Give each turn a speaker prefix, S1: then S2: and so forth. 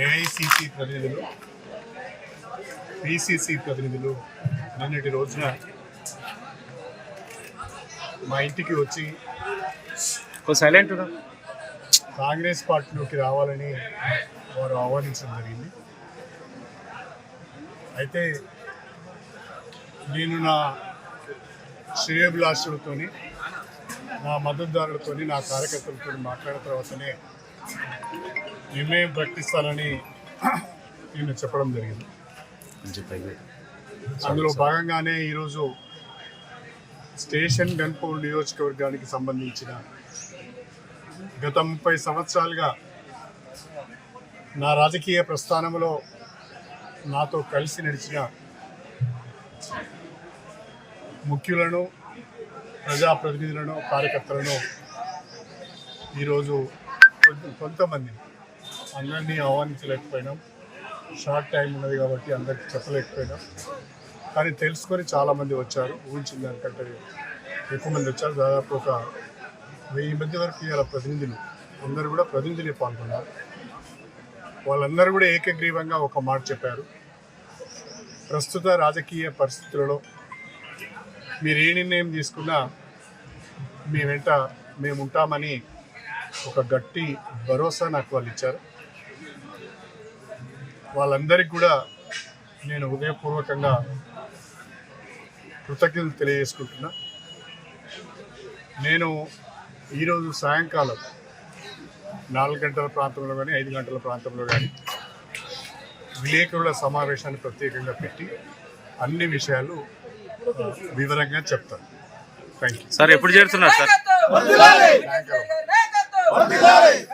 S1: AICC ప్రతినిధులు, PCC ప్రతినిధులు నిన్నటి రోజున మా ఇంటికి వచ్చి కాంగ్రెస్ పార్టీలోకి రావాలని వారు ఆహ్వానించడం జరిగింది. అయితే నేను నా శ్రేయోభిలాషులతో, నా మద్దతుదారులతో, నా కార్యకర్తలతో మాట్లాడిన తర్వాతనే నిర్ణయం ప్రకటిస్తానని నేను చెప్పడం జరిగింది. అందులో భాగంగానే ఈరోజు స్టేషన్ గన్పూర్ నియోజకవర్గానికి సంబంధించిన గత 30 సంవత్సరాలుగా నా రాజకీయ ప్రస్థానంలో నాతో కలిసి నడిచిన ముఖ్యులను, ప్రజాప్రతినిధులను, కార్యకర్తలను ఈరోజు కొంతమందిని అందరినీ ఆహ్వానించలేకపోయినాం. షార్ట్ టైం ఉన్నది కాబట్టి అందరికీ చెప్పలేకపోయినాం. కానీ తెలుసుకొని చాలామంది వచ్చారు. ఊహించిన దానికంటే ఎక్కువ మంది వచ్చారు. దాదాపు ఒక 1000 మంది వరకు ఇలా ప్రతినిధులు అందరూ కూడా ప్రతినిధులే పాల్గొన్నారు. వాళ్ళందరూ కూడా ఏకగ్రీవంగా ఒక మాట చెప్పారు. ప్రస్తుత రాజకీయ పరిస్థితులలో మీరు ఏ నిర్ణయం తీసుకున్నా మీ వెంట మేము ఉంటామని ఒక గట్టి భరోసా నాకు వాళ్ళు ఇచ్చారు. వాళ్ళందరికీ కూడా నేను హృదయపూర్వకంగా కృతజ్ఞతలు తెలియజేసుకుంటున్నా. నేను ఈరోజు సాయంకాలం 4 గంటల ప్రాంతంలో కానీ 5 గంటల ప్రాంతంలో కానీ విలేకరుల సమావేశాన్ని ప్రత్యేకంగా పెట్టి అన్ని విషయాలు వివరంగా చెప్తాను. Thank you
S2: sir. ఎప్పుడు చేరుతున్నారు సార్?
S1: సాయంకాలం